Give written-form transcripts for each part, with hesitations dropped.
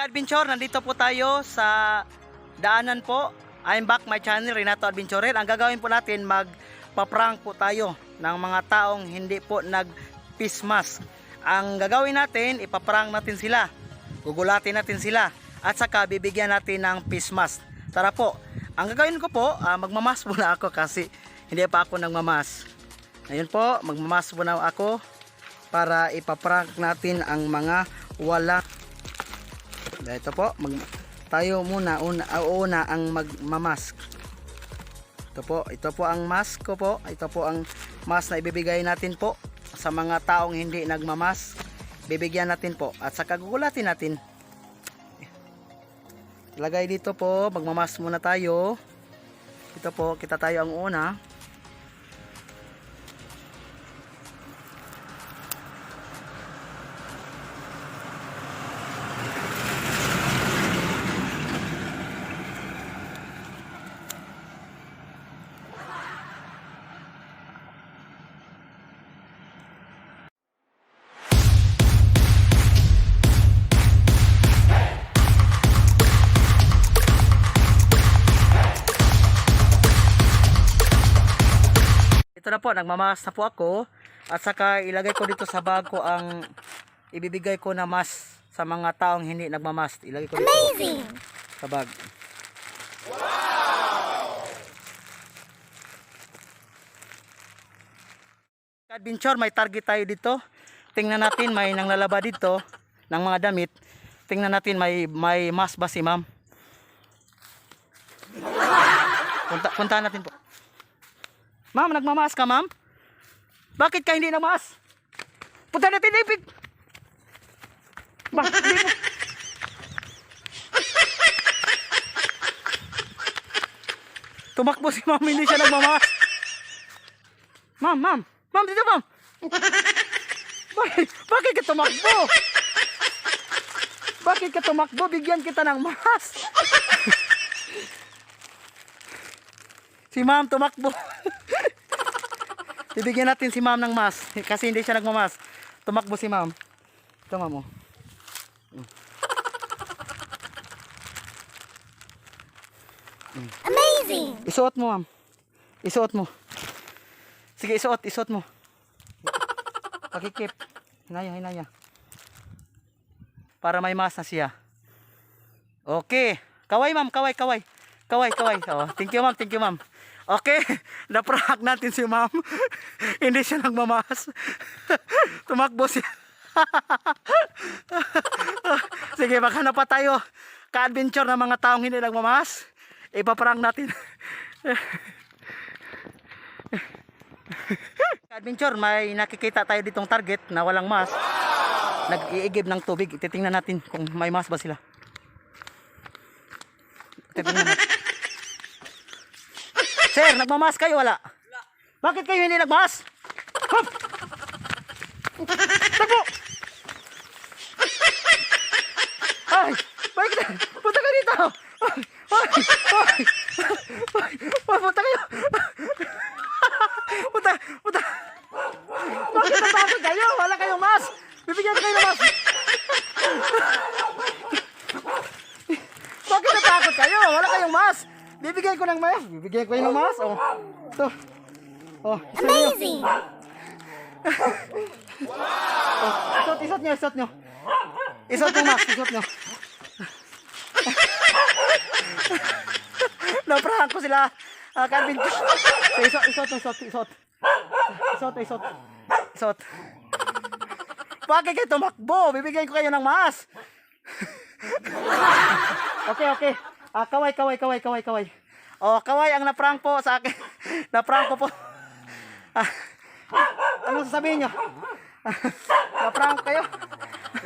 Adventure, nandito po tayo sa daanan po. I'm back my channel, Renato Adventurer. Ang gagawin po natin, magpa-prank po tayo ng mga taong hindi po nag-face mask. Ang gagawin natin, ipaprank natin sila. Gugulatin natin sila. At saka bibigyan natin ng face mask. Tara po. Ang gagawin ko po, magmamask muna ako kasi hindi pa ako nagmamask. Ngayon po, magmamask muna ako para ipaprank natin ang mga wala. Ito po, tayo muna una ang magmamask. Ito po ang mask ko po. Ito po ang mask na ibibigay natin po sa mga taong hindi nagmamask. Bibigyan natin po at saka gugulatin natin. Lagay dito po, magmamask muna tayo. Ito po, kita tayo ang una. Ito na po, nagmamask na po ako at saka ilagay ko dito sa bag ko ang ibibigay ko na mask sa mga taong hindi nagmamask. Ilagay ko dito sa bag. Wow! Adventure, may target tayo dito. Tingnan natin, may nanglalaba dito ng mga damit. Tingnan natin, may mask ba si ma'am? Puntahan natin po. Ma'am, nagmamask ka, ma'am? Bakit ka hindi nagmask? Punta natin, David! Tumakbo si ma'am, hindi siya nagmamask. Ma'am, dito, ma'am! Bakit ka tumakbo? Bakit ka tumakbo? Bigyan kita ng mask. Si ma'am tumakbo. Bibigyan natin si ma'am ng mask kasi hindi siya nagmamask. Tumakbo si ma'am. Ito, ma'am, oh. Amazing! Isuot mo, ma'am. Isuot mo. Sige, isuot mo. Pakikip. Hinaya. Para may mask na siya. Okay. Kaway, ma'am. Kaway. Oh, thank you, ma'am. Okay, na-prank natin si ma'am. Hindi siya nagmamask. Tumakbo siya. Sige, maghanap pa tayo ka-adventure ng mga taong hindi nagmamask. Ipaprank natin. Ka-adventure, may nakikita tayo ditong target na walang mask. Nag-iigib ng tubig. Titingnan natin kung may mask ba sila. Titingnan natin. Sir, nagmamask kayo? Wala? Bakit kayo hindi nagmask? Hop! Tapo! Ay! Bakit? Punta ka dito! Ay! Punta kayo! Punta! Bakit natakot kayo? Wala kayong mask! Bibigyan kayo ng mask! Bakit natakot kayo? Wala kayong mask! Bibigyan ko ng mask. Bibigyan ko ng mask. Oh. Ito. Oh, amazing. Wow. Oh, isot nyo. Isot yung mask, isot nyo. Na-prank ko sila. Calvin. Isot. Bakit kayo tumakbo? Bibigyan ko kayo ng mask. Okay. Kaway. Oh, kaway ang na-prank po sa akin. Na-prank ko po. Ano sasabihin nyo? Na-prank kayo?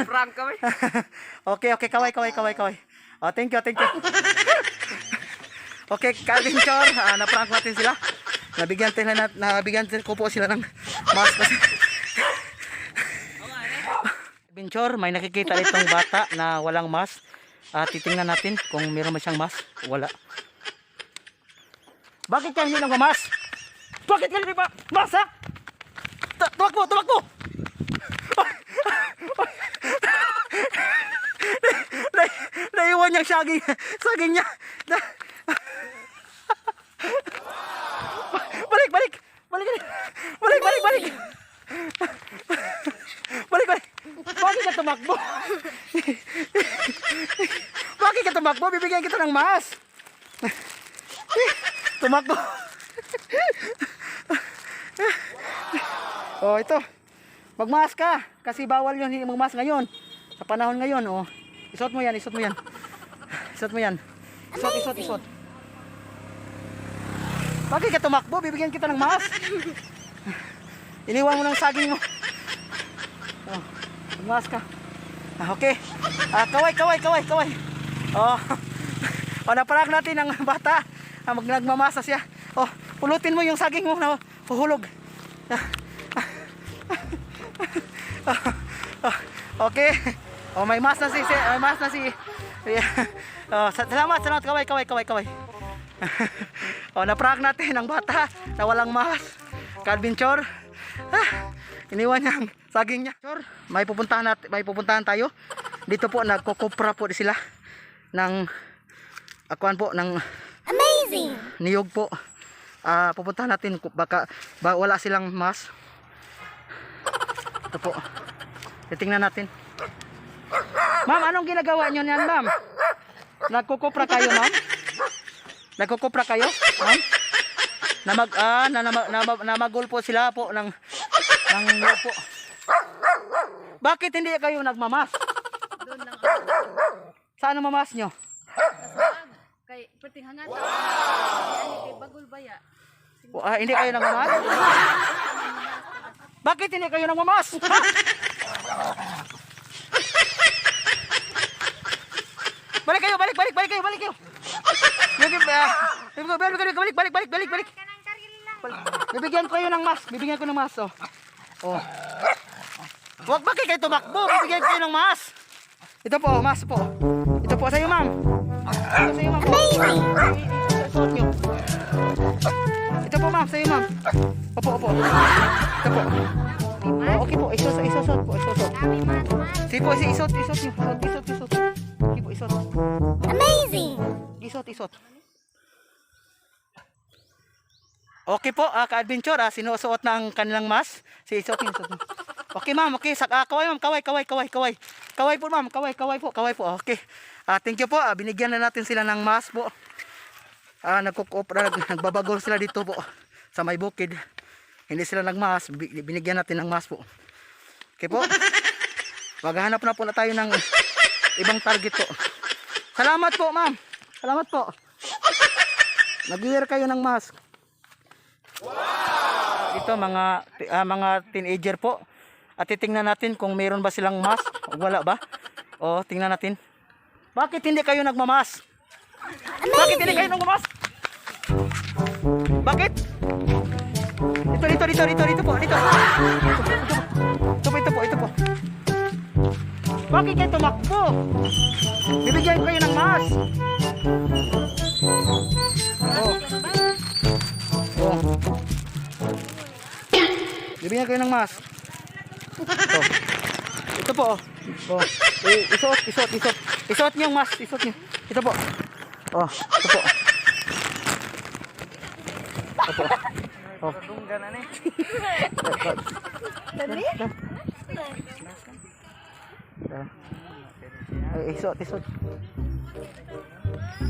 Na-prank kami. Okay, kaway. Oh, thank you. Okay, Calvin Chor, na-prank natin sila. Nabigyan ko po sila ng mask kasi. Calvin Chor, may nakikita itong bata na walang mask. Titingnan natin kung meron ba siyang mask. Wala. Bakit kayo hindi nagmamask? Bakit kayo hindi ba mask, ha? Tumakbo! niyang saging. Saging niya. Balik, balik. Balik, balik. Balik, balik, balik. Balik, balik. Bakit ka tumakbo? Bakit ka tumakbo? Bibigyan kita ng mas. Tumakbo. Oh, ito. Magmas ka. Kasi bawal yun magmas ngayon. Sa panahon ngayon, oh. Isot mo yan, isot mo yan. Isot mo yan. Isot, isot, isot. Bakit ka tumakbo? Bibigyan kita ng mas. Iniwan mo ng saging mo. Oh, magmas ka. Okay. Kaway, kaway, kaway, kaway. Oh. Oh, naparag natin ang bata. Nagmamasa siya. Oh, pulutin mo yung saging mo na huhulog. Okay. Oh, may mas na si, may mas na si. Oh, salamat, salamat, kaway, kaway, kaway, kaway. Oh, naparag natin ang bata na walang mas. Ka-adventure. Iniwan niya ang saging niya. May pupuntahan tayo. Dito po nagkukupra po sila ng akuan po ng amazing niyog po. Pupuntahan natin baka wala silang mas. Ito po. Titingnan natin. Ma'am, anong ginagawa niyo niyan, ma'am? Nagkukupra kayo, ma'am? Nagkukupra kayo, ma'am? Namagul po sila po ng niyog po. Bakit hindi kayo nagmamas? Doon lang ako. Saan ang mamas nyo? Kasabag. Kay pertingangan. Wow! Kay bagul baya. Hindi kayo nagmamas? Bakit hindi kayo nagmamas? Balik kayo, balik, balik, balik kayo, balik kayo. Balik. Bibigyan ko kayo ng mas. Bibigyan ko ng mas, oh. Oh. Wag, bakit kayo tumakbo? Bibigyan ko kayo ng mas. Ito po, mas po. Ito po sa'yo, ma'am. Ito sa'yo, ma'am. Isuot nyo. Ito po, ma'am. Sa'yo, ma'am. Opo, opo. Ito po. Oh, okay po. Isot po. Isot. Sige po, isot nyo. Isot. Sige po, isot. Amazing! Isot. Okay po, ka-adventure, sinusuot na ang kanilang mas. Isot nyo. Okay, ma'am. Okay, kaway, ma'am. Kaway. Kaway po, ma'am. Kaway po. Okay. Thank you po. Binigyan na natin sila ng mas po. Nagbabagol sila dito po sa may bukid. Hindi sila nagmas. Binigyan natin ng mas po. Okay po. Maghahanap na po na tayo ng ibang target po. Salamat po, ma'am. Salamat po. Nag-wear kayo ng mask. Ito mga teenager po. At titingnan natin kung mayroon ba silang mask o wala ba. O, tingnan natin. Bakit hindi kayo nagmamas? Bakit hindi kayo nagmamas? Bakit? Dito po. Ito po. Bakit kayo tumakbo? Bibigyan ko kayo ng mask. Oh. Bibigyan kayo ng mask. Ito po. Oh. Isuot niyo yung mask. Isuot niyo. Ito po. Oh, ito po. Oh. Isot.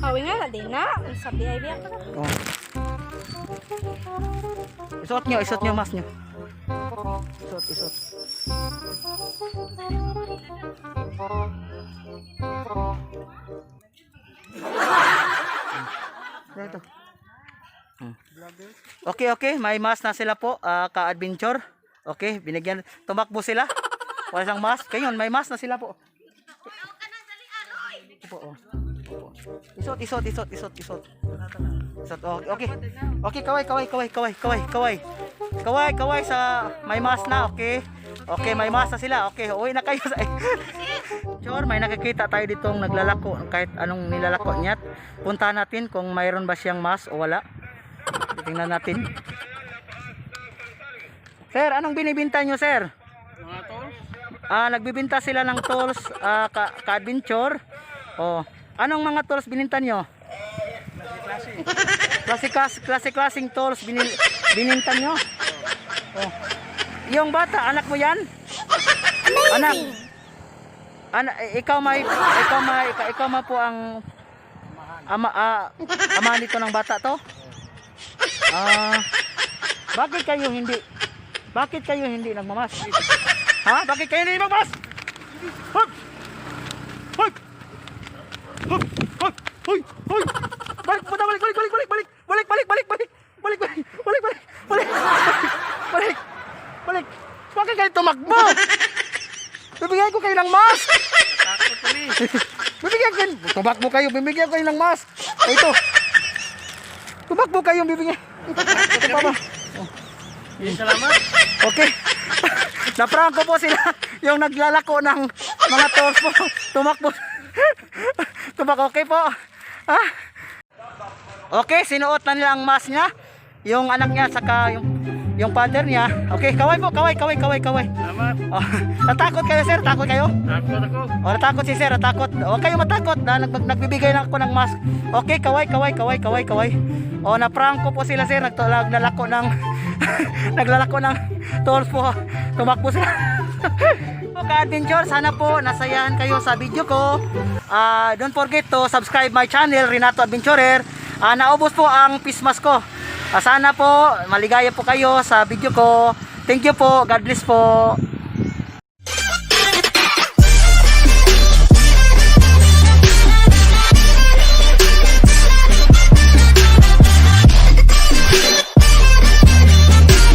Awi nga din na, sabi ay biya. Oh. Isot niyo mas niyo. Isot. Dito. Okay, may mas na sila po, ka-adventure. Okay, binigyan, tumakbo sila. Wala siyang mas. Kayon, may mas na sila po. Ito po, oh. Isot. Oh, okay. Okay, kaway sa may mas na, okay. Okay, may mas na sila. Okay, uwi na kayo sa Sure, may nakikita tayo ditong naglalako, kahit anong nilalako niya. Puntahan natin kung mayroon ba siyang mas o wala. Tingnan natin. Sir, anong binibinta nyo, sir? Mga tol? Nagbibinta sila ng tools, ka-adventure. Oh, Anong mga tools bininta nyo? Klaseng tools bininta nyo? Oh. Yung bata, anak mo yan? Anak. Ikaw po ang ama nito ng bata to? Bakit kayo hindi nagmamas? Ha? Bakit kayo hindi nagmamas? Hup! Hup! Hup! Hup! Hoy! Hoy! Balik! Bakit kayo tumakbo? Bibigyan ko kayo ng mask! Takot kami. Tumakbo kayo, bibigyan ko kayo ng mask! Ito! Tumakbo kayo, bibigyan! Ito pa ba? Salamat. Okay. Na-prank ko po sila yung naglalako ng mga tools po. Tumakbo. Okay po. Ha? Okay, sinuot na nila ang mask niya. Yung anak niya saka yung father niya. Okay, kaway po, kaway. Salamat. Oh, natakot kayo sir? Takot kayo? Takot ako. O natakot si sir, natakot. Huwag kayo matakot. Nagbibigay lang ako ng mask. Okay, kaway. O na-prank ko po sila sir. Naglalako ng naglalako ng tools po. Tumakbo sila. So, ka-adventure, sana po nasayahan kayo sa video ko. Don't forget to subscribe my channel, Renato Adventurer. Naubos po ang pismas ko. Sana po maligaya po kayo sa video ko. Thank you po. God bless po.